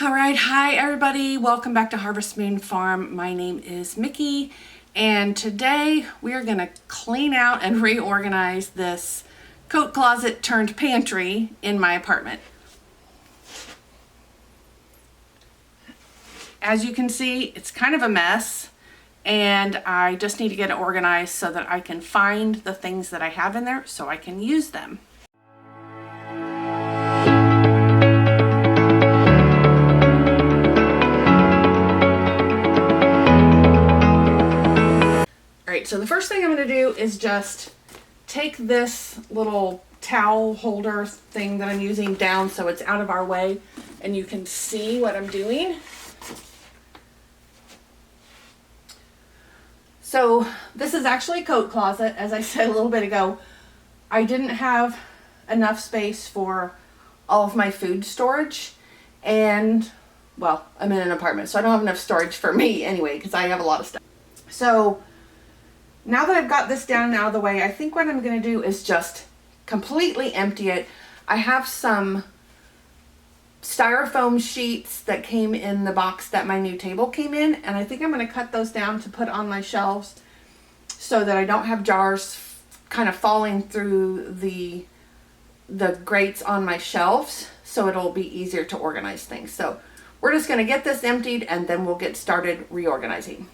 All right, hi everybody. Welcome back to Harvest Moon Farm. My name is Mickey, and today we are going to clean out and reorganize this coat closet turned pantry in my apartment. As you can see, it's kind of a mess, and I just need to get it organized so that I can find the things that I have in there so I can use them. Alright, so the first thing I'm going to do is just take this little towel holder thing that I'm using down so it's out of our way and you can see what I'm doing. So this is actually a coat closet. As I said a little bit ago, I didn't have enough space for all of my food storage, and well, I'm in an apartment, so I don't have enough storage for me anyway because I have a lot of stuff. So now that I've got this down and out of the way, I think what I'm going to do is just completely empty it. I have some styrofoam sheets that came in the box that my new table came in, and I think I'm going to cut those down to put on my shelves so that I don't have jars kind of falling through the grates on my shelves, so it'll be easier to organize things. So we're just going to get this emptied and then we'll get started reorganizing.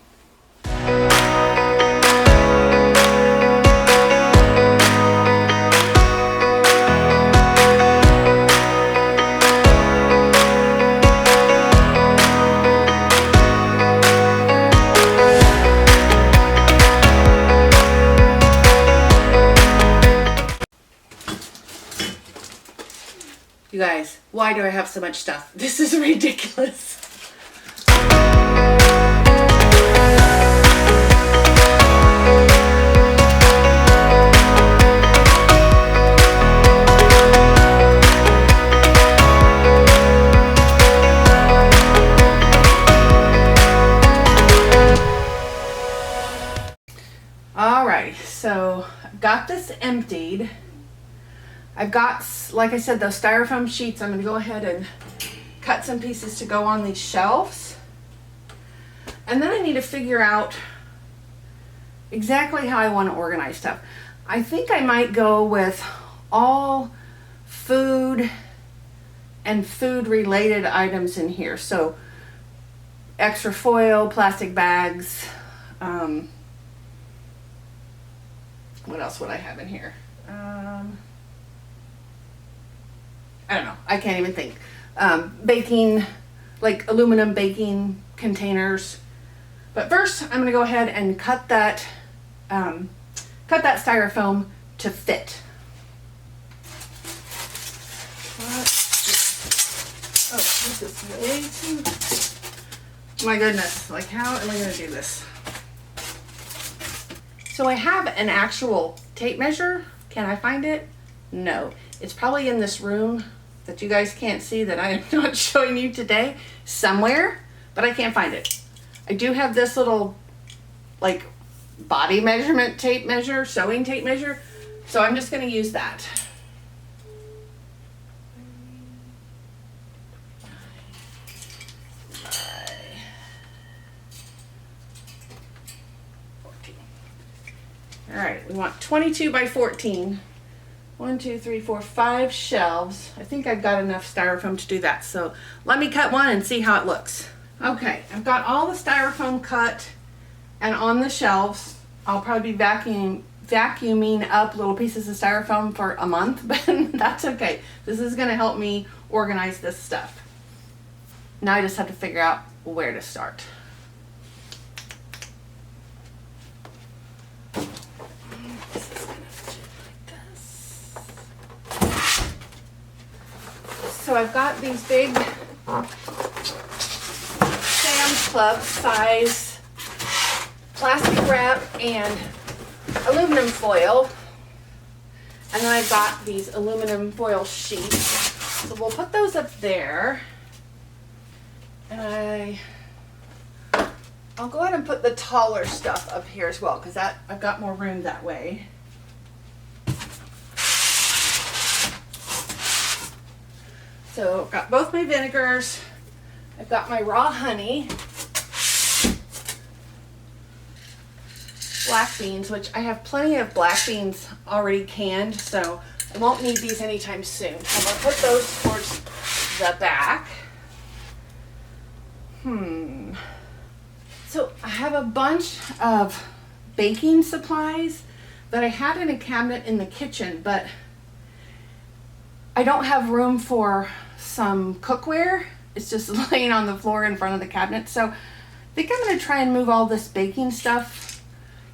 You guys, why do I have so much stuff? This is ridiculous. Alright, so I've got this emptied. I've got, like I said, those styrofoam sheets. I'm going to go ahead and cut some pieces to go on these shelves. And then I need to figure out exactly how I want to organize stuff. I think I might go with all food and food related items in here. So extra foil, plastic bags. What else would I have in here? I don't know. I can't even think. Baking, like aluminum baking containers. But first, I'm going to go ahead and cut that styrofoam to fit. Oh, this is way too... My goodness. Like, how am I going to do this? So I have an actual tape measure. Can I find it? No. It's probably in this room that you guys can't see that I am not showing you today somewhere, but I can't find it. I do have this little like body measurement tape measure, sewing tape measure, so I'm just going to use that. All right, we want 22 by 14. 1, 2, 3, 4, 5 shelves. I think I've got enough styrofoam to do that. So let me cut one and see how it looks. Okay, I've got all the styrofoam cut and on the shelves. I'll probably be vacuuming up little pieces of styrofoam for a month, but that's okay. This is gonna help me organize this stuff. Now I just have to figure out where to start. So I've got these big Sam's Club size plastic wrap and aluminum foil. And then I've got these aluminum foil sheets. So we'll put those up there. And I'll go ahead and put the taller stuff up here as well because I've got more room that way. So I've got both my vinegars, I've got my raw honey, black beans, which I have plenty of black beans already canned, so I won't need these anytime soon. I'm going to put those towards the back. So I have a bunch of baking supplies that I had in a cabinet in the kitchen, but I don't have room for some cookware. It's just laying on the floor in front of the cabinet. So I think I'm going to try and move all this baking stuff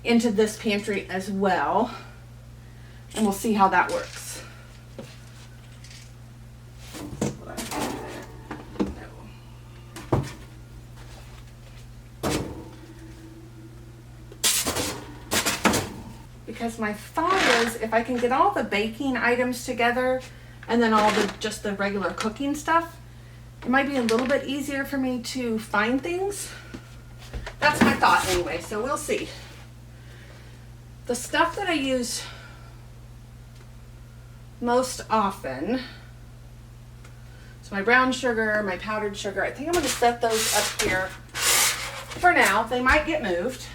into this pantry as well, and we'll see how that works. Because my thought is if I can get all the baking items together and then all the just the regular cooking stuff, it might be a little bit easier for me to find things. That's my thought anyway, so we'll see. The stuff that I use most often, so my brown sugar, my powdered sugar, I think I'm going to set those up here for now. They might get moved.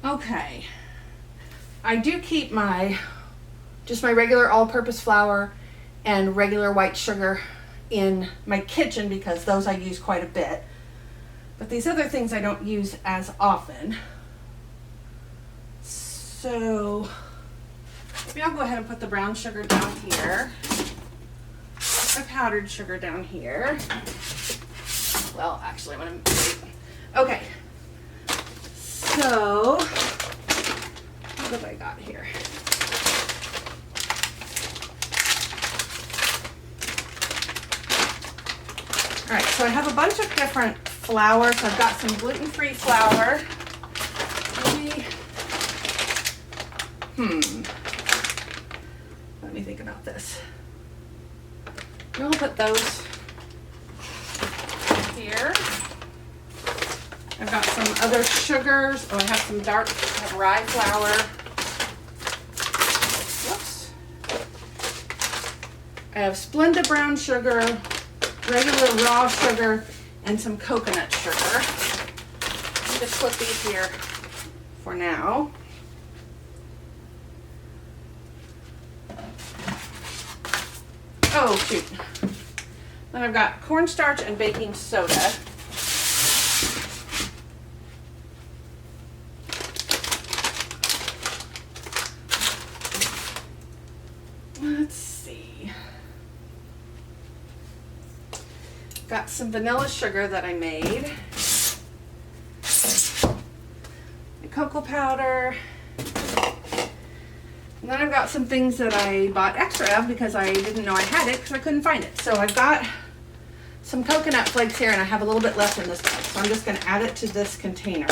Okay, I do keep just my regular all-purpose flour and regular white sugar in my kitchen because those I use quite a bit. But these other things I don't use as often. So maybe I'll go ahead and put the brown sugar down here, my powdered sugar down here. Well, actually, I'm gonna wait. Okay. So, what have I got here? All right, so I have a bunch of different flour. So I've got some gluten-free flour. Maybe, let me think about this. I'll put those here. I've got some other sugars. Oh, I have some dark rye flour. Whoops. I have Splenda brown sugar, regular raw sugar, and some coconut sugar. I'll just put these here for now. Oh, shoot. Then I've got cornstarch and baking soda. Let's see. Got some vanilla sugar that I made. The cocoa powder. And then I've got some things that I bought extra of because I didn't know I had it because I couldn't find it. So I've got some coconut flakes here and I have a little bit left in this bag. So I'm just going to add it to this container.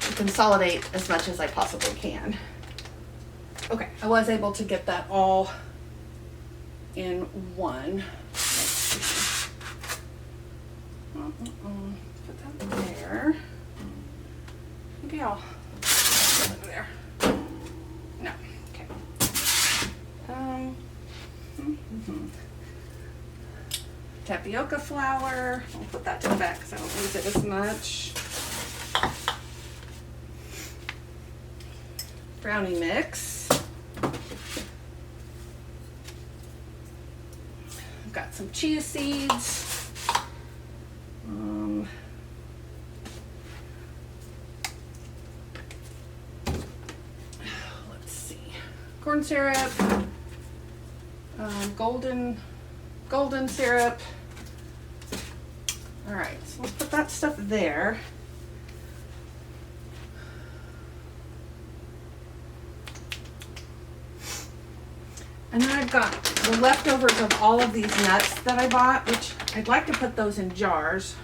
To consolidate as much as I possibly can. Okay, I was able to get that all in one. Put that there. Maybe I'll put it there. No, okay. Tapioca flour. I'll put that to the back because I don't use it as much. Brownie mix. I've got some chia seeds. Let's see. Corn syrup. Golden syrup. All right, So let's put that stuff there. And then I've got the leftovers of all of these nuts that I bought, which I'd like to put those in jars.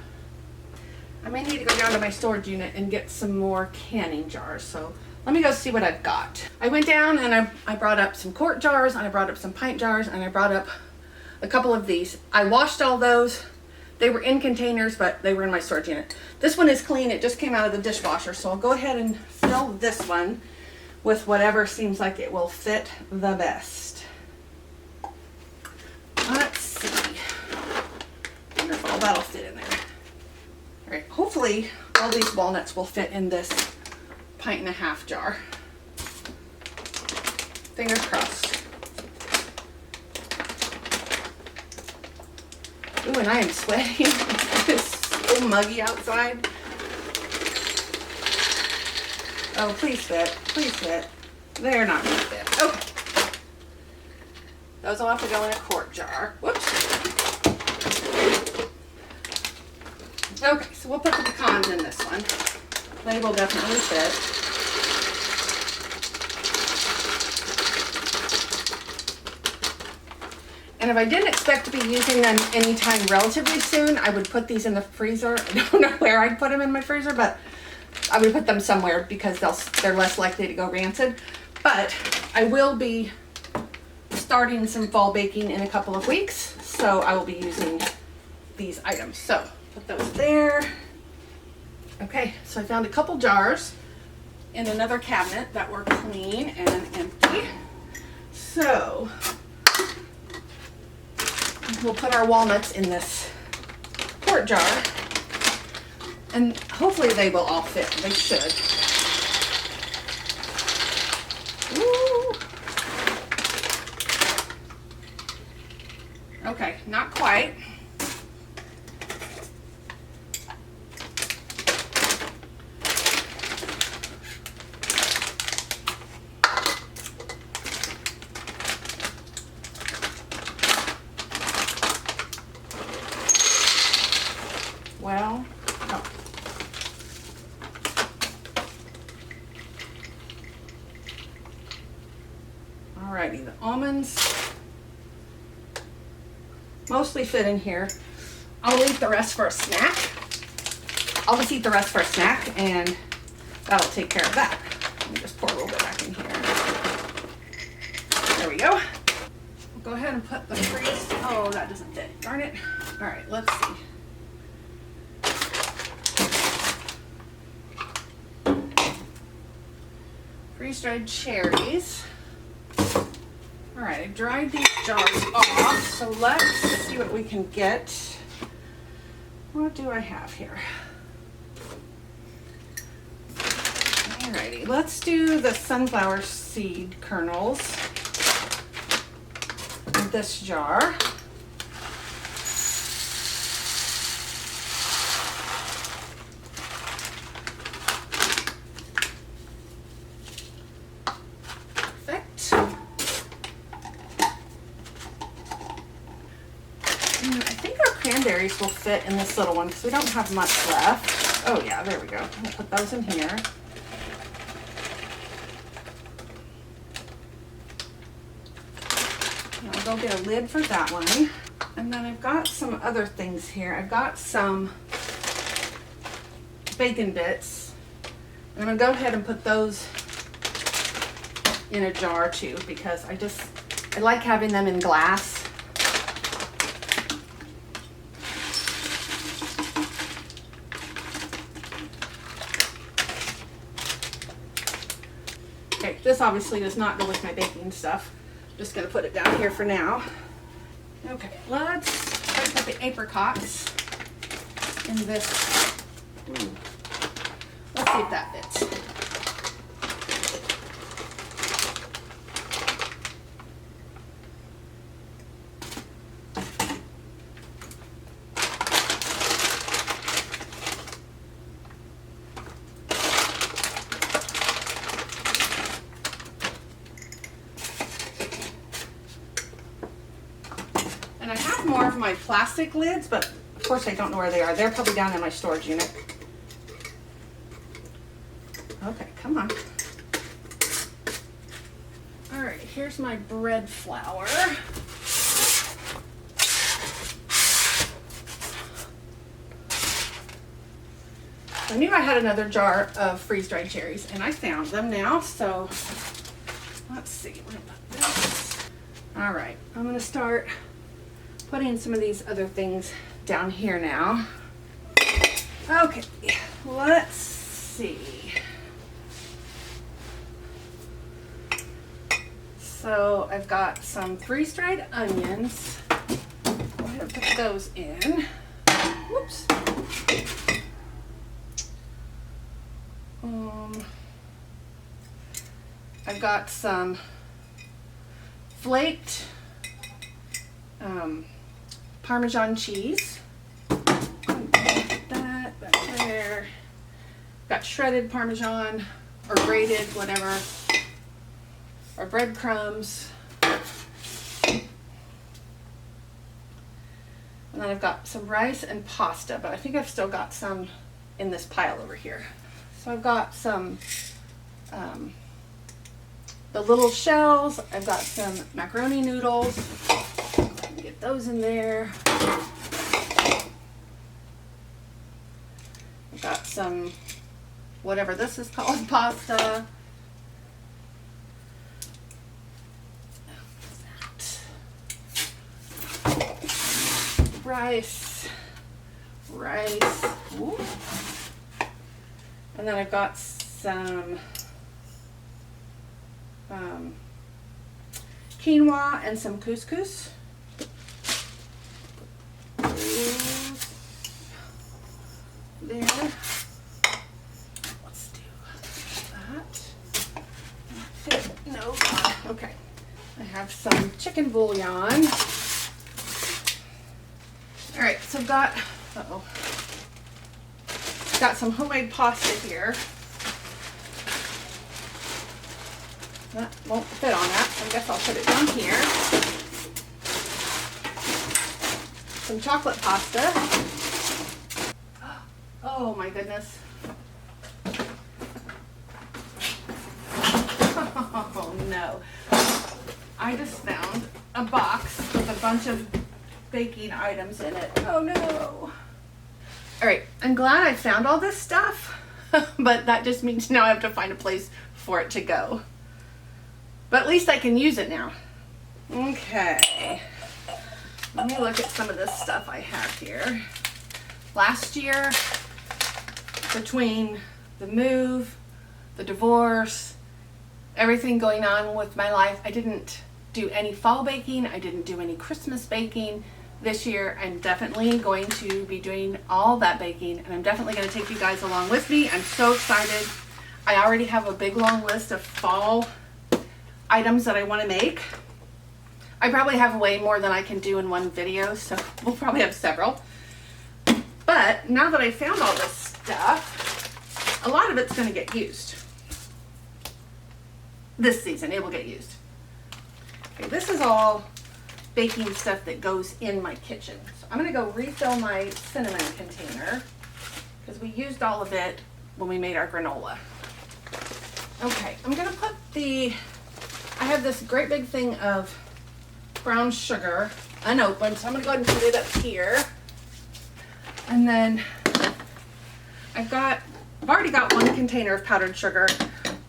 I may need to go down to my storage unit and get some more canning jars. So let me go see what I've got. I went down and I brought up some quart jars, and I brought up some pint jars, and I brought up a couple of these. I washed all those. They were in containers, but they were in my storage unit. This one is clean. It just came out of the dishwasher. So I'll go ahead and fill this one with whatever seems like it will fit the best. Let's see. I wonder if all that'll fit in there. All right, hopefully all these walnuts will fit in this 1.5 pint jar. Fingers crossed. Ooh, and I am sweating. It's so muggy outside. Oh, please fit. Please fit. They're not gonna fit. Okay. Those will have to go in a quart jar. Whoops. Okay, so we'll put the pecans in this one. They will definitely fit. And if I didn't expect to be using them anytime relatively soon, I would put these in the freezer. I don't know where I'd put them in my freezer, but I would put them somewhere because they're less likely to go rancid. But I will be starting some fall baking in a couple of weeks, so I will be using these items. So put those there. Okay, so I found a couple jars in another cabinet that were clean and empty. So we'll put our walnuts in this quart jar, and hopefully they will all fit. They should. Ooh. Okay, not quite. Well, no. Alrighty, the almonds mostly fit in here. I'll leave the rest for a snack. I'll just eat the rest for a snack, and that'll take care of that. Let me just pour a little bit back in here. There we go. We'll go ahead and put the freeze. Oh, that doesn't fit. Darn it. All right, let's see. Freeze-dried cherries. All right, I dried these jars off, so let's see what we can get. What do I have here? Alrighty, let's do the sunflower seed kernels in this jar. Cranberries will fit in this little one because we don't have much left. Oh yeah, there we go. I'll put those in here. And I'll go get a lid for that one. And then I've got some other things here. I've got some bacon bits. And I'm gonna go ahead and put those in a jar too because I like having them in glass. Okay, this obviously does not go with my baking stuff. I'm just gonna put it down here for now. Okay, let's try to put the apricots in this. Let's see if that fits. And I have more of my plastic lids, but course I don't know where they are. They're probably down in my storage unit. Okay, come on. All right, here's my bread flour. I knew I had another jar of freeze-dried cherries, and I found them now, so let's see. We're gonna put this. All right, I'm gonna start putting some of these other things down here now. Okay, let's see. So I've got some freeze-dried onions. Go ahead and put those in. Whoops. I've got some flaked Parmesan cheese. Put that back there. Got shredded Parmesan or grated, whatever. Or breadcrumbs. And then I've got some rice and pasta, but I think I've still got some in this pile over here. So I've got some the little shells. I've got some macaroni noodles. Get those in there. I've got some, whatever this is called, pasta. Rice. Ooh. And then I've got some quinoa and some couscous. There. Let's do that. No. Okay. I have some chicken bouillon. All right, so I've got, got some homemade pasta here. That won't fit on that, so I guess I'll put it down here. Some chocolate pasta. Oh my goodness. Oh no. I just found a box with a bunch of baking items in it. Oh no. All right, I'm glad I found all this stuff, but that just means now I have to find a place for it to go. But at least I can use it now. Okay. Let me look at some of this stuff I have here. Last year, between the move, the divorce, everything going on with my life, I didn't do any fall baking. I didn't do any Christmas baking. This year, I'm definitely going to be doing all that baking, and I'm definitely going to take you guys along with me. I'm so excited. I already have a big long list of fall items that I want to make. I probably have way more than I can do in one video, so we'll probably have several. But now that I found all this stuff, a lot of it's going to get used. This season, it will get used. Okay, this is all baking stuff that goes in my kitchen. So I'm going to go refill my cinnamon container because we used all of it when we made our granola. Okay, I'm going to put I have this great big thing of brown sugar unopened, so I'm going to go ahead and put it up here. And then I've already got one container of powdered sugar,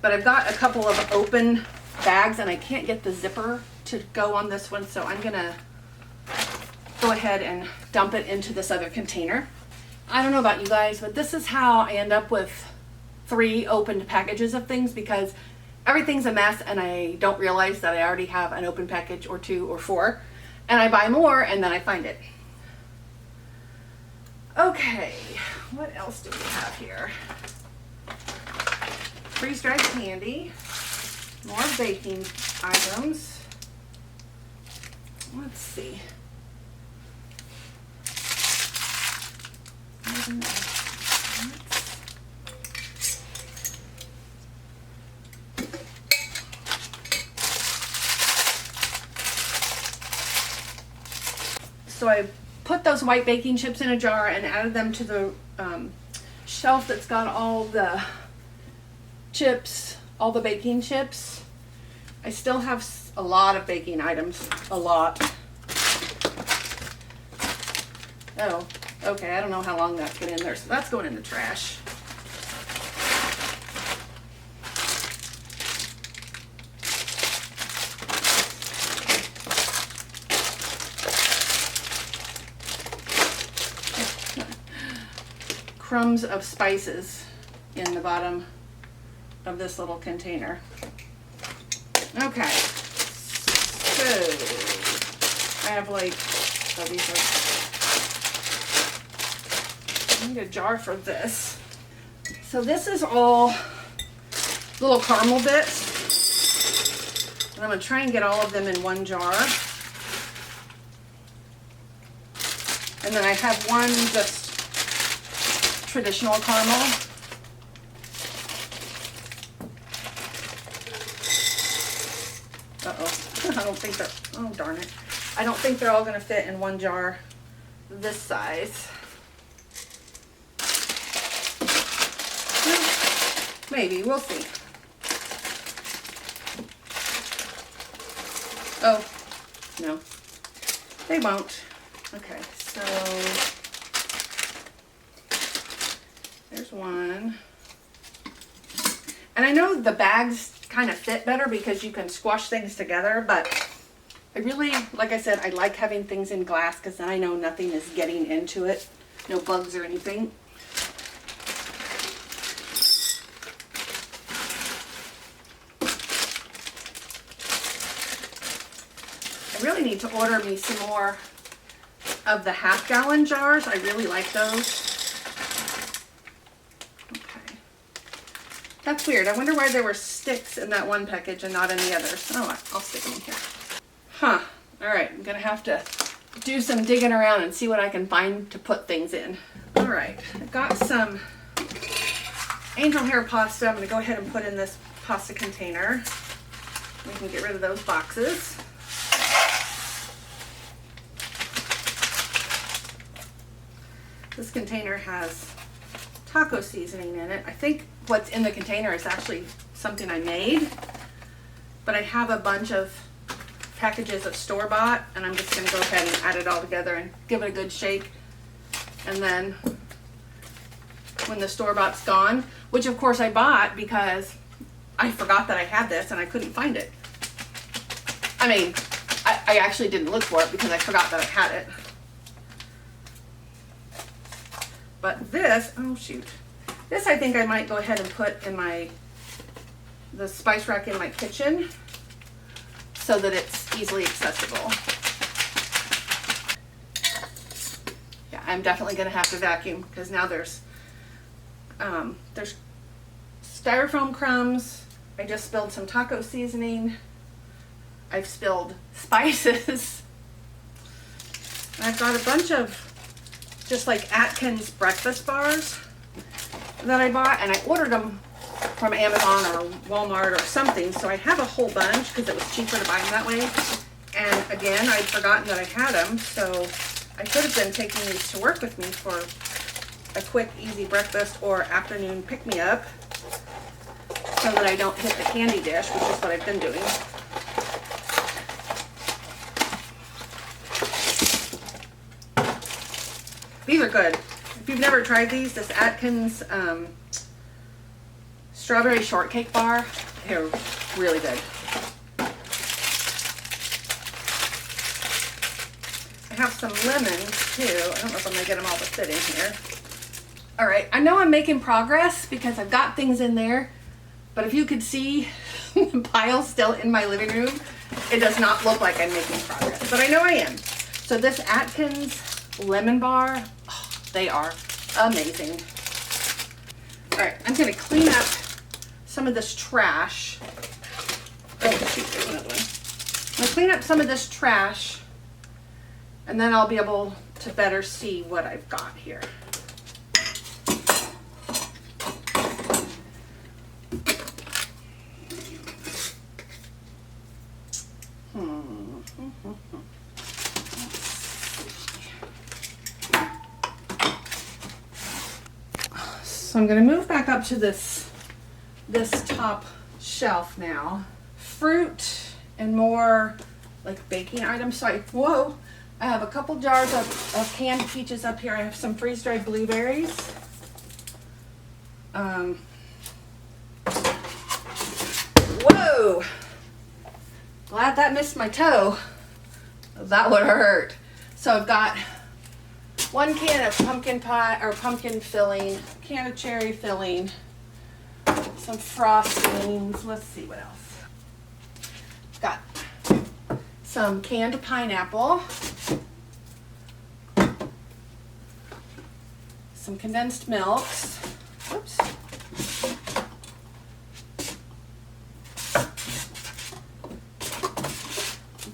but I've got a couple of open bags and I can't get the zipper to go on this one, so I'm gonna go ahead and dump it into this other container. I don't know about you guys, but this is how I end up with 3 opened packages of things, because everything's a mess and I don't realize that I already have an open package or 2 or 4, and I buy more and then I find it. Okay, what else do we have here? Freeze-dried candy, more baking items. Let's see. So I put those white baking chips in a jar and added them to the shelf that's got all the chips, all the baking chips. I still have a lot of baking items, a lot. Oh, okay, I don't know how long that's been in there, so that's going in the trash. Crumbs of spices in the bottom of this little container. Okay, so I have like, oh, these are, I need a jar for this. So this is all little caramel bits, and I'm gonna try and get all of them in one jar. And then I have one just traditional caramel. Uh-oh, I don't think they're, oh darn it. I don't think they're all gonna fit in one jar this size. Maybe, we'll see. Oh, no, they won't. Okay, so there's one. And I know the bags kind of fit better because you can squash things together, but I really, like I said, I like having things in glass because then I know nothing is getting into it. No bugs or anything. I really need to order me some more of the half-gallon jars. I really like those. That's weird. I wonder why there were sticks in that one package and not in the others. Oh, I'll stick them in here. Huh. All right. I'm going to have to do some digging around and see what I can find to put things in. All right. I've got some angel hair pasta. I'm going to go ahead and put in this pasta container. We can get rid of those boxes. This container has taco seasoning in it. I think what's in the container is actually something I made, but I have a bunch of packages of store-bought, and I'm just going to go ahead and add it all together and give it a good shake. And then when the store-bought's gone, which of course I bought because I forgot that I had this and I couldn't find it. I mean, I actually didn't look for it because I forgot that I had it. But this, oh shoot, this I think I might go ahead and put in the spice rack in my kitchen so that it's easily accessible. Yeah, I'm definitely gonna have to vacuum because now there's styrofoam crumbs. I just spilled some taco seasoning. I've spilled spices. And I've got a bunch of just like Atkins breakfast bars that I bought, and I ordered them from Amazon or Walmart or something, so I have a whole bunch because it was cheaper to buy them that way. And again, I'd forgotten that I had them, so I could have been taking these to work with me for a quick, easy breakfast or afternoon pick-me-up so that I don't hit the candy dish, which is what I've been doing. These are good. If you've never tried these, this Atkins strawberry shortcake bar, they're really good. I have some lemons too. I don't know if I'm gonna get them all to fit in here. All right, I know I'm making progress because I've got things in there, but if you could see the pile still in my living room, it does not look like I'm making progress, but I know I am. So this Atkins lemon bar, oh, they are amazing. All right, I'm gonna clean up some of this trash. Oh shoot, there's another one. I'm gonna clean up some of this trash and then I'll be able to better see what I've got here. So I'm going to move back up to this top shelf now. Fruit and more like baking items. So I have a couple jars of canned peaches up here. I have some freeze-dried blueberries. Whoa! Glad that missed my toe. That would hurt. So I've got 1 can of pumpkin pie or pumpkin filling, can of cherry filling, some frostings. Let's see what else. Got some canned pineapple, some condensed milks. Whoops.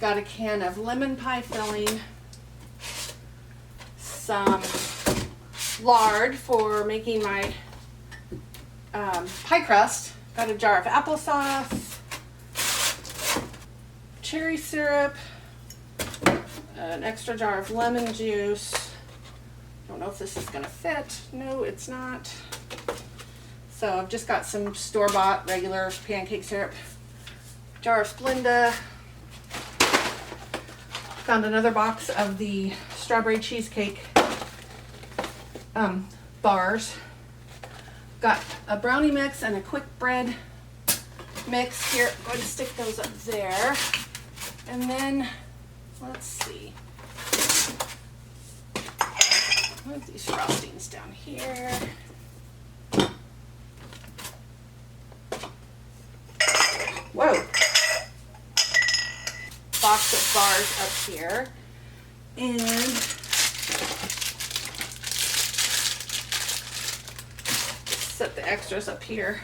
Got a can of lemon pie filling, some lard for making my pie crust. Got a jar of applesauce, cherry syrup, an extra jar of lemon juice. Don't know if this is gonna fit. No, it's not. So I've just got some store-bought regular pancake syrup, jar of Splenda. Found another box of the strawberry cheesecake bars. Got a brownie mix and a quick bread mix here. I'm going to stick those up there. And then, let's see. Move these frostings down here. Whoa. Box of bars up here. And set the extras up here.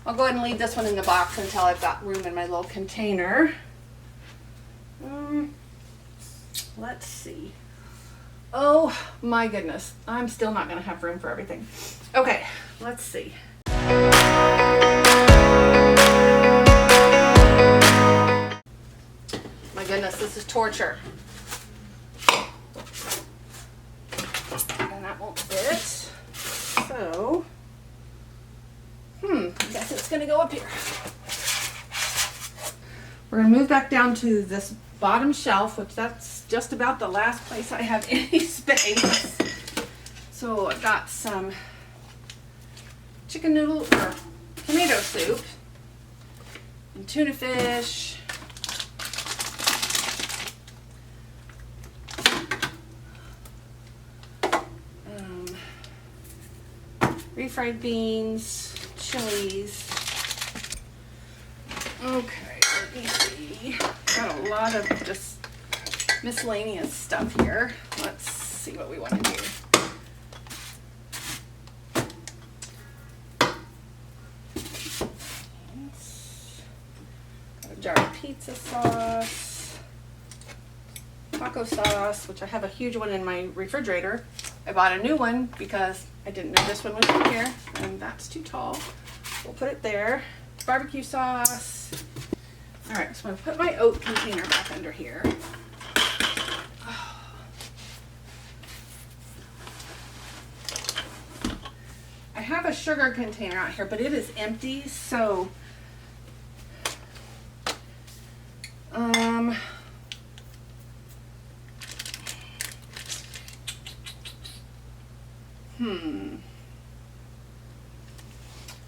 I'll go ahead and leave this one in the box until I've got room in my little container. Let's see. Oh my goodness. I'm still not going to have room for everything. Okay, let's see. My goodness, this is torture. And that won't fit. So, I guess it's going to go up here. We're going to move back down to this bottom shelf, which that's just about the last place I have any space. So I've got some chicken noodle or tomato soup and tuna fish. Refried beans, chilies. Okay, let me see. Got a lot of just miscellaneous stuff here. Let's see what we want to do. Got a jar of pizza sauce, taco sauce, which I have a huge one in my refrigerator. I bought a new one because I didn't know this one was in here, and that's too tall. We'll put it there. Barbecue sauce. All right, so I'm gonna put my oat container back under here. I have a sugar container out here, but it is empty, so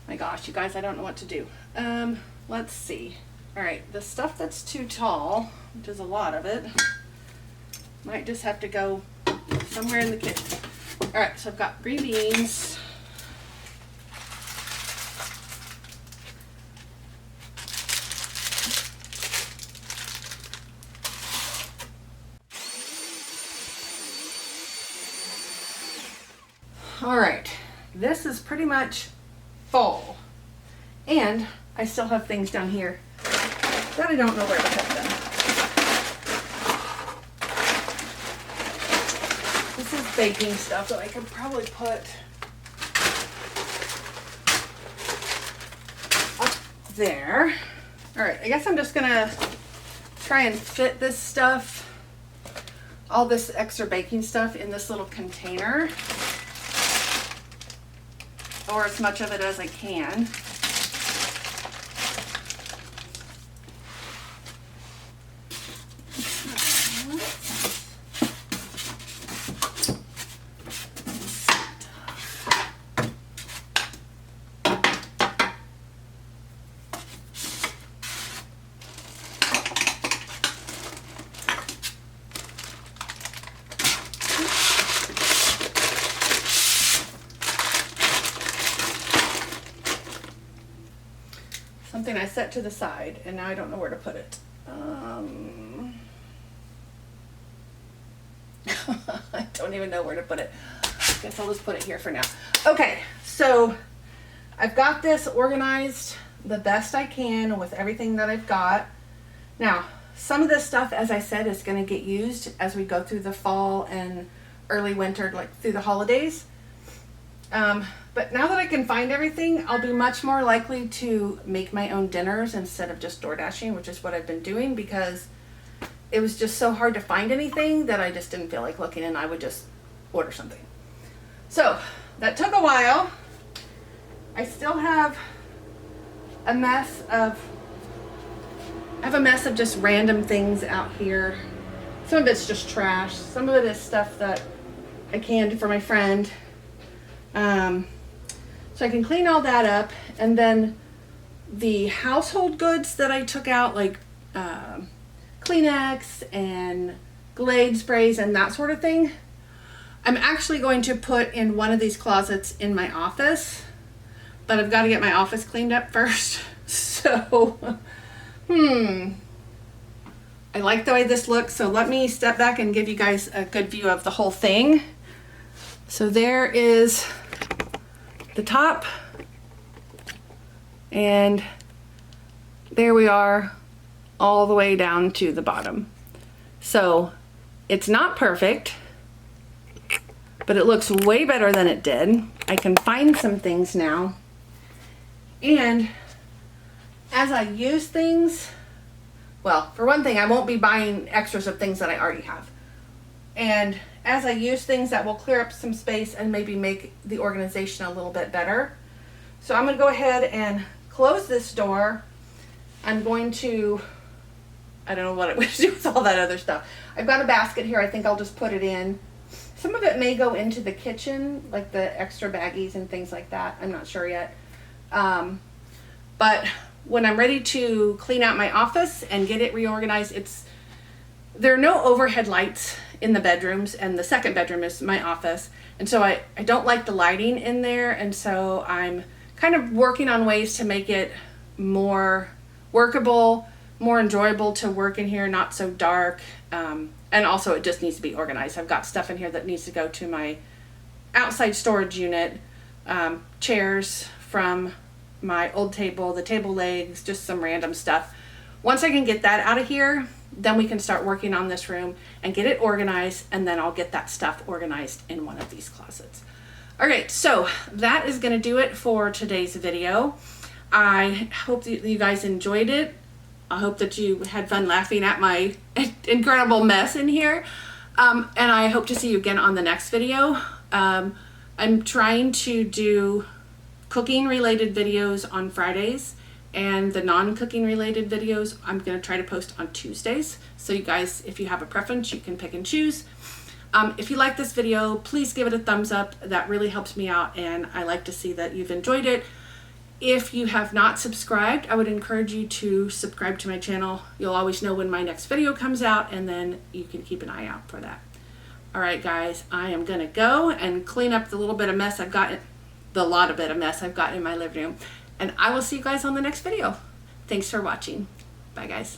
my gosh, you guys, I don't know what to do. Let's see. All right, the stuff that's too tall, which is a lot of it, might just have to go somewhere in the kitchen. All right, so I've got green beans. All right, this is pretty much full, and I still have things down here that I don't know where to put them. This is baking stuff that I could probably put up there. All right, I guess I'm just gonna try and fit this stuff, all this extra baking stuff, in this little container. or as much of it as I can. Something I set to the side, and now I don't know where to put it. I don't even know where to put it. I guess I'll just put it here for now. Okay, so I've got this organized the best I can with everything that I've got. Now, some of this stuff, as I said, is going to get used as we go through the fall and early winter, like through the holidays. But now that I can find everything, I'll be much more likely to make my own dinners instead of just door dashing, which is what I've been doing, because it was just so hard to find anything that I just didn't feel like looking, and I would just order something. So that took a while. I still have a mess of just random things out here. Some of it's just trash. Some of it is stuff that I canned for my friend. So I can clean all that up, and then the household goods that I took out, like Kleenex and Glade sprays and that sort of thing, I'm actually going to put in one of these closets in my office, but I've got to get my office cleaned up first. So, I like the way this looks, so let me step back and give you guys a good view of the whole thing. So there is the top, and there we are all the way down to the bottom. So it's not perfect, but it looks way better than it did. I can find some things now, and as I use things, well, for one thing, I won't be buying extras of things that I already have, and as I use things, that will clear up some space and maybe make the organization a little bit better. So I'm going to go ahead and close this door. I'm going to, I don't know what it would do with all that other stuff. I've got a basket here. I think I'll just put it in. Some of it may go into the kitchen, like the extra baggies and things like that. I'm not sure yet. But when I'm ready to clean out my office and get it reorganized, there are no overhead lights in the bedrooms, and the second bedroom is my office, and so I don't like the lighting in there, and so I'm kind of working on ways to make it more workable, more enjoyable to work in here, not so dark, and also it just needs to be organized. I've got stuff in here that needs to go to my outside storage unit, chairs from my old table, the table legs, just some random stuff. Once I can get that out of here, then we can start working on this room and get it organized, and then I'll get that stuff organized in one of these closets. All right, so that is going to do it for today's video. I hope that you guys enjoyed it. I hope that you had fun laughing at my incredible mess in here. And I hope to see you again on the next video. I'm trying to do cooking related videos on Fridays, and the non-cooking related videos I'm going to try to post on Tuesdays. So you guys, if you have a preference, you can pick and choose. If you like this video, please give it a thumbs up. That really helps me out, and I like to see that you've enjoyed it. If you have not subscribed, I would encourage you to subscribe to my channel. You'll always know when my next video comes out, and then you can keep an eye out for that. All right, guys, I am gonna go and clean up the little bit of mess I've got, the lot of bit of mess I've got in my living room, and I will see you guys on the next video. Thanks for watching. Bye, guys.